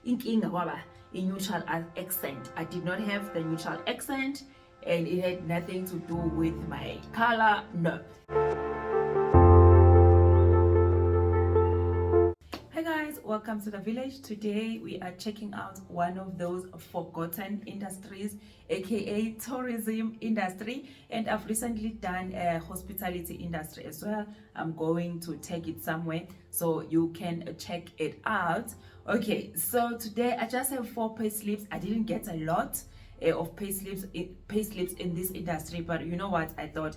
inkinga kwaba neutral accent. I did not have the neutral accent, and it had nothing to do with my color. No. Hi guys, welcome to the village. Today we are checking out one of those forgotten industries, aka tourism industry, and I've recently done a hospitality industry as well. I'm going to take it somewhere so you can check it out. Okay, so today I just have 4 pay slips. I didn't get a lot of pay slips in this industry, but you know what, I thought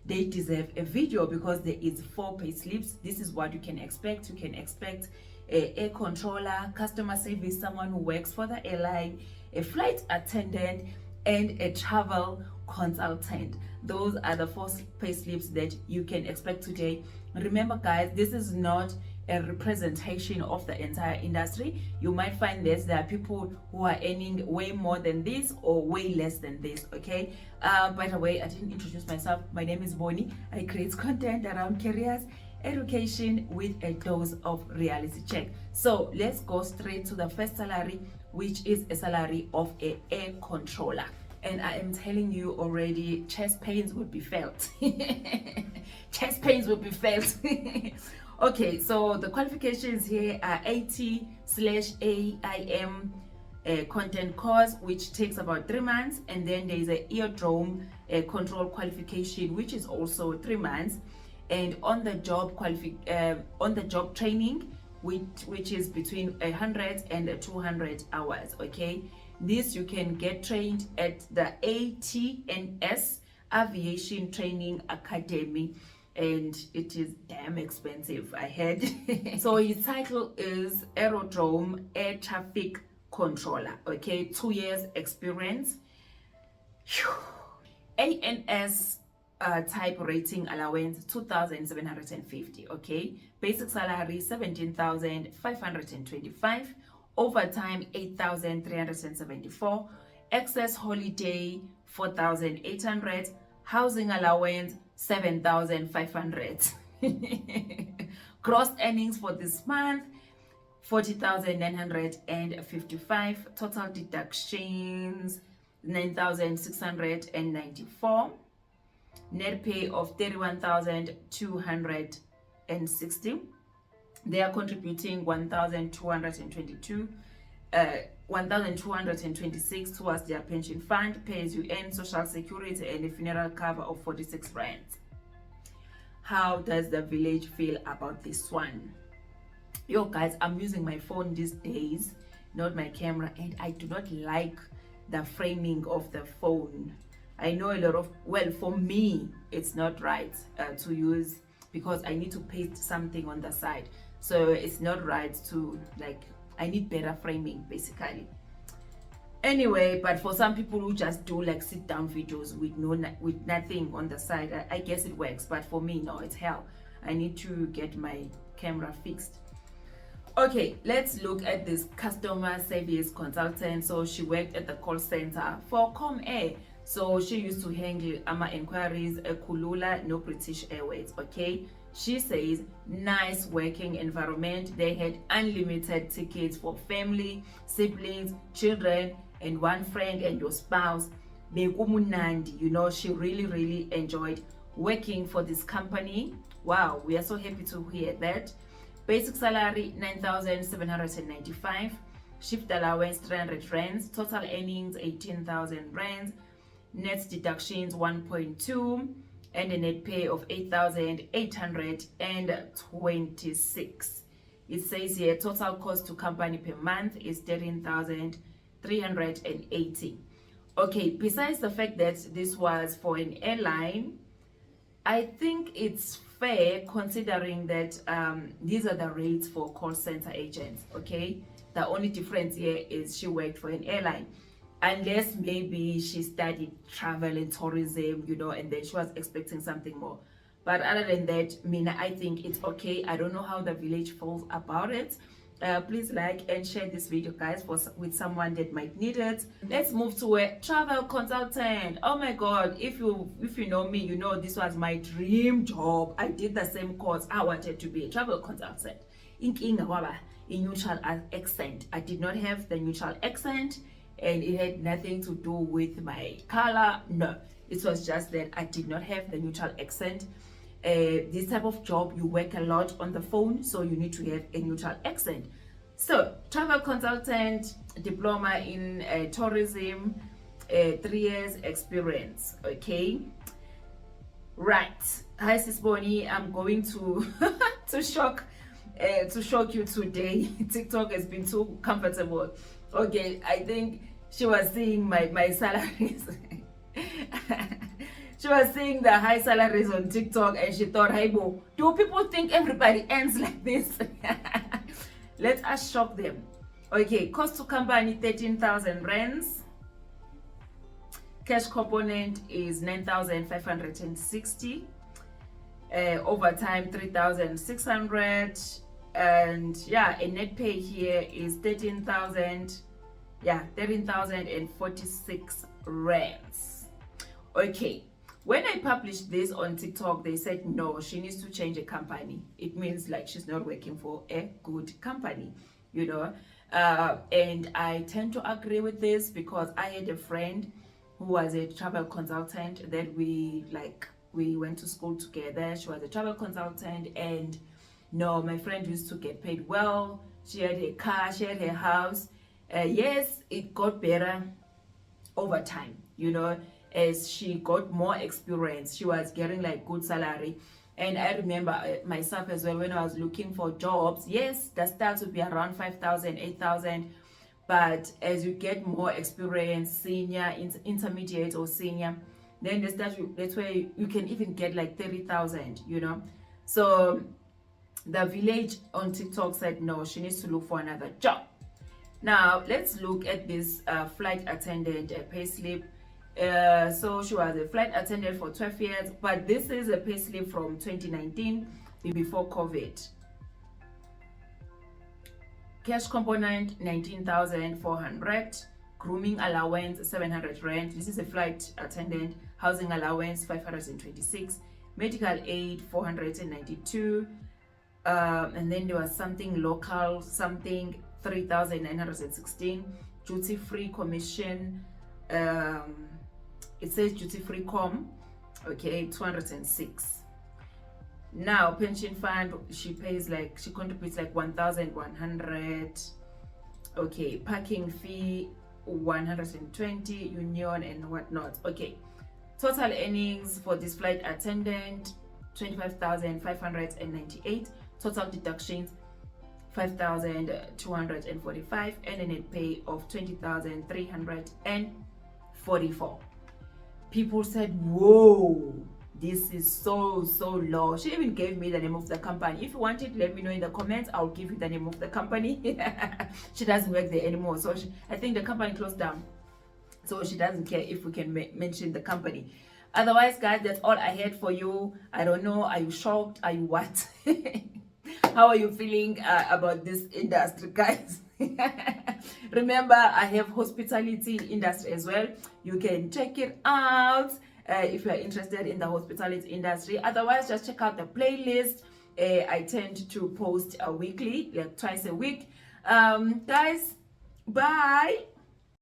they deserve a video because there is 4 pay slips. This is what you can expect. You can expect a air controller, customer service, someone who works for the airline, a flight attendant, and a travel consultant. Those are the 4 pay slips that you can expect today. Remember guys, this is not a representation of the entire industry. You might find that there are people who are earning way more than this or way less than this. Okay, by the way, I didn't introduce myself. My name is Boni. I create content around careers, education with a dose of reality check. So let's go straight to the first salary, which is a salary of an air controller. And I am telling you already, chest pains will be felt. Chest pains will be felt. Okay, so the qualifications here are 80/AIM content course, which takes about 3 months, and then there is an Aerodrome control qualification, which is also 3 months, and on the job training, which is between 100 and 200 hours. Okay, this you can get trained at the ATNS Aviation Training Academy, and it is damn expensive, I heard. So his title is Aerodrome Air Traffic Controller. Okay, 2 years experience. ANS type rating allowance 2,750. Okay, basic salary 17,525, overtime 8,374, excess holiday 4,800, housing allowance 7,500. Gross earnings for this month 40,955, total deductions 9,694, net pay of 31,260. They are contributing 1,226 towards their pension fund, pay as you earn, social security, and a funeral cover of 46 rands. How does the village feel about this one? Yo guys, I'm using my phone these days, not my camera, and I do not like the framing of the phone. I know a lot of, well, for me it's not right to use, because I need to paste something on the side, so it's not right to, like, I need better framing basically. Anyway, but for some people who just do like sit down videos with nothing on the side, I guess it works, but for me, no, it's hell. I need to get my camera fixed. Okay, let's look at this customer service consultant. So she worked at the call center for Comair. So she used to handle inquiries, Kulula, no British Airways. Okay, she says nice working environment. They had unlimited tickets for family, siblings, children, and one friend and your spouse. You know, she really enjoyed working for this company. Wow, we are so happy to hear that. Basic salary 9,795, shift allowance 300 rands, total earnings 18,000 rands, net deductions 1.2, and a net pay of 8,826. It says here total cost to company per month is 13,380. Okay, besides the fact that this was for an airline, I think it's fair considering that these are the rates for call center agents. Okay, the only difference here is she worked for an airline, unless maybe she studied travel and tourism, you know, and then she was expecting something more. But other than that, Mina, I think it's okay. I don't know how the village feels about it. Please like and share this video, guys, with someone that might need it. Let's move to a travel consultant. Oh my god, if you know me, you know this was my dream job. I did the same course. I wanted to be a travel consultant. Inkinga waba a neutral accent. I did not have the neutral accent, and it had nothing to do with my color. No, it was just that I did not have the neutral accent. This type of job, you work a lot on the phone, so you need to have a neutral accent. So travel consultant, diploma in tourism, 3 years experience. Okay, right. Hi sis Boni, I'm going to to shock you today. TikTok has been too comfortable. Okay, I think she was seeing my salaries. She was seeing the high salaries on TikTok, and she thought, hey bo, do people think everybody ends like this? Let us shock them. Okay, cost to company 13,000 rands. Cash component is 9,560. Overtime 3,600. And yeah, a net pay here is 13,000. Yeah, 13,046 rands. Okay, when I published this on TikTok, they said no, she needs to change a company. It means like she's not working for a good company, you know. And I tend to agree with this because I had a friend who was a travel consultant that we went to school together. She was a travel consultant, and no, my friend used to get paid well. She had a car, she had her house. Yes, it got better over time, you know, as she got more experience. She was getting like good salary. And I remember myself as well, when I was looking for jobs, yes, the start would be around 5,000, 8,000. But as you get more experience, senior, intermediate or senior, then that's where you can even get like 30,000, you know. So the village on TikTok said no, she needs to look for another job. Now let's look at this flight attendant payslip. So she was a flight attendant for 12 years, but this is a payslip from 2019, before COVID. Cash component 19,400. Grooming allowance 700 rand. This is a flight attendant. Housing allowance 526. Medical aid 492. And then there was something local, something 3,916. Duty free commission. It says duty free com. Okay, 206. Now pension fund, she contributes like 1,100. Okay, parking fee 120, union and whatnot. Okay, total earnings for this flight attendant 25,598. Total deductions 5,245, and a net pay of 20,344. People said, whoa, this is so low. She even gave me the name of the company. If you want it, let me know in the comments. I'll give you the name of the company. She doesn't work there anymore, so I think the company closed down, so she doesn't care if we can mention the company. Otherwise, guys, that's all I had for you. I don't know, are you shocked? Are you what? How are you feeling about this industry, guys? Remember, I have hospitality industry as well. You can check it out if you are interested in the hospitality industry. Otherwise, just check out the playlist. I tend to post weekly, like twice a week. Guys, bye.